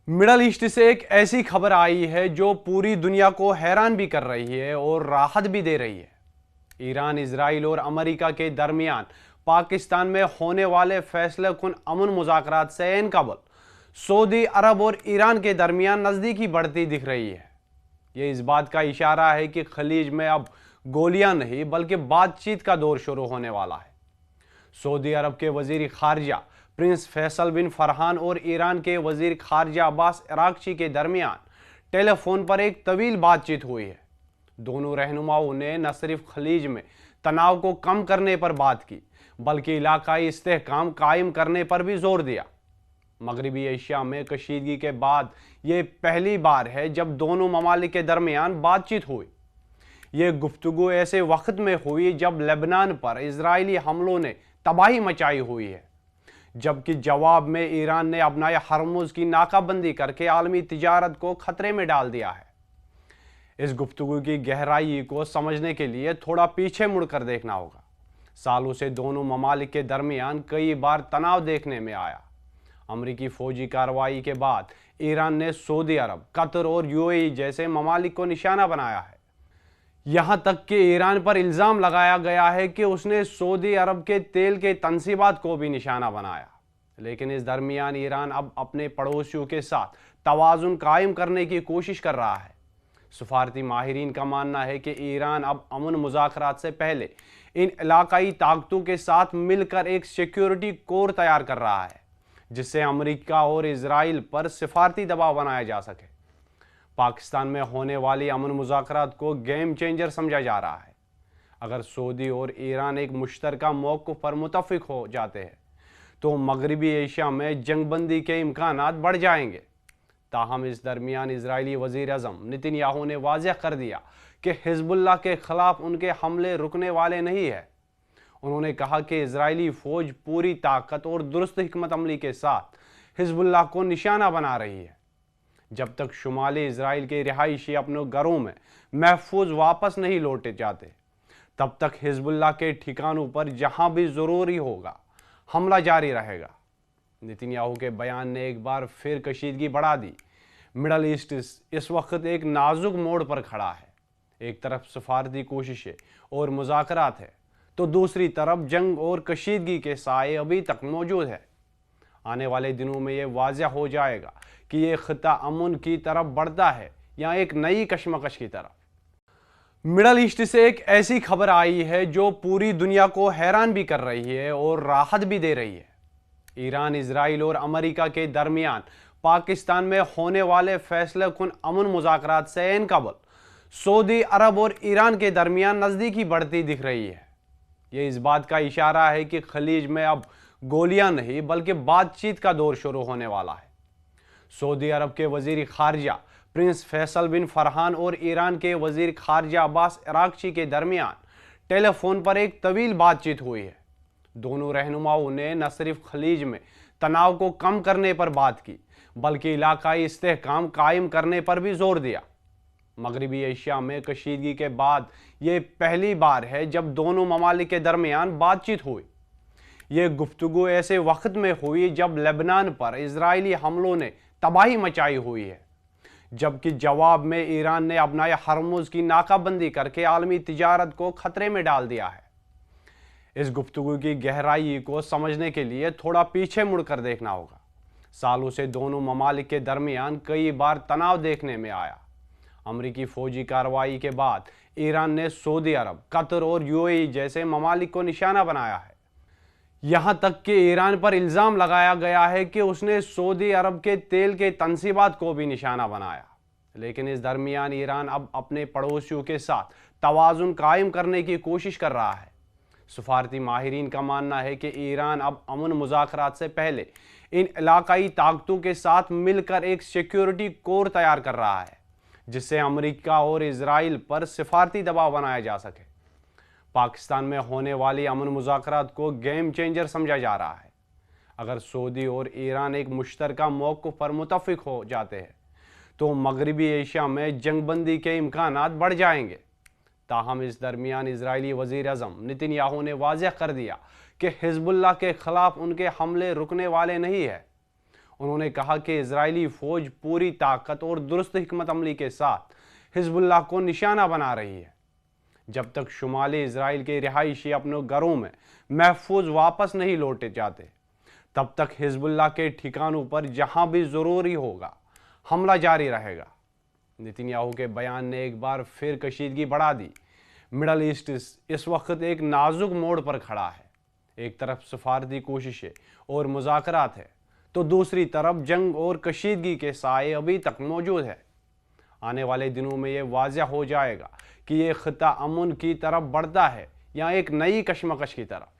Middle east से एक ऐसी खबर आई है जो पूरी दुनिया को हैरान भी कर रही है और राहत भी दे रही है। ईरान, इजराइल और अमेरिका के दरमियान पाकिस्तान में होने वाले फैसले कुन अमन मुज़ाकरात से ऐन कबल सऊदी अरब और ईरान के दरमियान नज़दीकी बढ़ती दिख रही है। ये इस बात का इशारा है कि खलीज में अब गोलियां नहीं बल्कि बातचीत का दौर शुरू होने वाला है। सऊदी अरब के वजीर खारजा प्रिंस फैसल बिन फरहान और ईरान के वजीर खारजा अब्बास अरागची के दरमियान टेलीफोन पर एक तवील बातचीत हुई है। दोनों रहनुमाओं ने न सिर्फ खलीज में तनाव को कम करने पर बात की बल्कि इलाकाई इस्तेहकाम कायम करने पर भी जोर दिया। मगरबी एशिया में कशीदगी के बाद ये पहली बार है जब दोनों ममालिक के दरमियान बातचीत हुई। ये गुफ्तगू ऐसे वक्त में हुई जब लेबनान पर इजरायली हमलों ने तबाही मचाई हुई है, जबकि जवाब में ईरान ने अपनाए हरमुज की नाकाबंदी करके आलमी तिजारत को खतरे में डाल दिया है। इस गुफ्तगू की गहराई को समझने के लिए थोड़ा पीछे मुड़कर देखना होगा। सालों से दोनों ममालिक के दरमियान कई बार तनाव देखने में आया। अमरीकी फौजी कार्रवाई के बाद ईरान ने सऊदी अरब, कतर और यूएई जैसे ममालिक को निशाना बनाया है। यहां तक कि ईरान पर इल्जाम लगाया गया है कि उसने सऊदी अरब के तेल के तनसीबात को भी निशाना बनाया। लेकिन इस दरमियान ईरान अब अपने पड़ोसियों के साथ तवाजुन कायम करने की कोशिश कर रहा है। सफारती माहिरीन का मानना है कि ईरान अब अमन मुज़ाकरात से पहले इन इलाकाई ताकतों के साथ मिलकर एक सिक्योरिटी कोर तैयार कर रहा है, जिससे अमेरिका और इजराइल पर सिफारती दबाव बनाया जा सके। पाकिस्तान में होने वाली अमन मुज़ाकरात को गेम चेंजर समझा जा रहा है। अगर सऊदी और ईरान एक मुश्तरका मौक़िफ़ पर मुत्तफ़िक हो जाते हैं तो मगरबी एशिया में जंगबंदी के इम्कानात बढ़ जाएंगे। ताहम इस दरमियान इजरायली वज़ीर आज़म नेतन्याहू ने वाज़ेह कर दिया कि हिज़्बुल्लाह के ख़िलाफ़ उनके हमले रुकने वाले नहीं है। उन्होंने कहा कि इजरायली फ़ौज पूरी ताकत और दुरुस्त हिकमत अमली के साथ हिज़्बुल्लाह को निशाना बना रही है। जब तक शुमाली इजराइल के रिहायशी अपने घरों में महफूज वापस नहीं लौटे जाते, तब तक हिज़्बुल्लाह के ठिकानों पर जहां भी ज़रूरी होगा हमला जारी रहेगा। नेतन्याहू के बयान ने एक बार फिर कशीदगी बढ़ा दी। मिडल ईस्ट इस वक्त एक नाजुक मोड़ पर खड़ा है। एक तरफ सफारती कोशिशें और मुज़ाकरात है तो दूसरी तरफ जंग और कशीदगी के साए अभी तक मौजूद है। आने वाले दिनों में यह वाज़ेह हो जाएगा कि यह खिता अमन की तरफ बढ़ता है या एक नई कशमकश की तरफ। मिडल ईस्ट से एक ऐसी खबर आई है जो पूरी दुनिया को हैरान भी कर रही है और राहत भी दे रही है। ईरान, इजराइल और अमेरिका के दरमियान पाकिस्तान में होने वाले फैसले कुन अमन मुज़ाकरात से ऐन कबल सऊदी अरब और ईरान के दरमियान नज़दीकी बढ़ती दिख रही है। ये इस बात का इशारा है कि खलीज में अब गोलियां नहीं बल्कि बातचीत का दौर शुरू होने वाला है। सऊदी अरब के वजीर खारजा प्रिंस फैसल बिन फरहान और ईरान के वजीर खारजा अब्बास अरागची के दरमियान टेलीफोन पर एक तवील बातचीत हुई है। दोनों रहनुमाओं ने न सिर्फ खलीज में तनाव को कम करने पर बात की बल्कि इलाकाई इस्तेहकाम कायम करने पर भी जोर दिया। मगरबी एशिया में कशीदगी के बाद ये पहली बार है जब दोनों ममालिक के दरमियान बातचीत हुई। ये गुफ्तगू ऐसे वक्त में हुई जब लेबनान पर इजरायली हमलों ने तबाही मचाई हुई है, जबकि जवाब में ईरान ने अपनाए हरमुज की नाकाबंदी करके आलमी तिजारत को खतरे में डाल दिया है। इस गुफ्तगू की गहराई को समझने के लिए थोड़ा पीछे मुड़कर देखना होगा। सालों से दोनों ममालिक के दरमियान कई बार तनाव देखने में आया। अमरीकी फौजी कार्रवाई के बाद ईरान ने सऊदी अरब, कतर और यूएई जैसे ममालिक को निशाना बनाया है। यहां तक कि ईरान पर इल्जाम लगाया गया है कि उसने सऊदी अरब के तेल के तनसीबात को भी निशाना बनाया। लेकिन इस दरमियान ईरान अब अपने पड़ोसियों के साथ तवाजुन कायम करने की कोशिश कर रहा है। सफारती माहिरीन का मानना है कि ईरान अब अमन मुज़ाकरात से पहले इन इलाकाई ताकतों के साथ मिलकर एक सिक्योरिटी कोर तैयार कर रहा है, जिससे अमेरिका और इजराइल पर सिफारती दबाव बनाया जा सके। पाकिस्तान में होने वाली अमन मुज़ाकरात को गेम चेंजर समझा जा रहा है। अगर सऊदी और ईरान एक मुश्तरका मौक़िफ़ पर मुत्तफ़िक हो जाते हैं तो मगरबी एशिया में जंगबंदी के इम्कानात बढ़ जाएंगे। ताहम इस दरमियान इजरायली वज़ीर आज़म नेतन्याहू ने वाज़ेह कर दिया कि हिज़्बुल्लाह के ख़िलाफ़ उनके हमले रुकने वाले नहीं है। انہوں نے کہا کہ اسرائیلی فوج پوری طاقت اور درست حکمت عملی کے ساتھ حزب اللہ کو نشانہ بنا رہی ہے۔ جب تک شمالی اسرائیل کے رہائشی اپنے گھروں میں محفوظ واپس نہیں لوٹے جاتے، تب تک حزب اللہ کے ٹھکانوں پر جہاں بھی ضروری ہوگا حملہ جاری رہے گا۔ نتن یاہو کے بیان نے ایک بار پھر کشیدگی بڑھا دی۔ مڈل ایسٹ اس وقت ایک نازک موڑ پر کھڑا ہے۔ ایک طرف سفارتی کوششیں اور مذاکرات ہیں، تو دوسری طرف جنگ اور کشیدگی کے سائے ابھی تک موجود ہے۔ آنے والے دنوں میں یہ واضح ہو جائے گا کہ یہ خطہ امن کی طرف بڑھتا ہے یا ایک نئی کشمکش کی طرف۔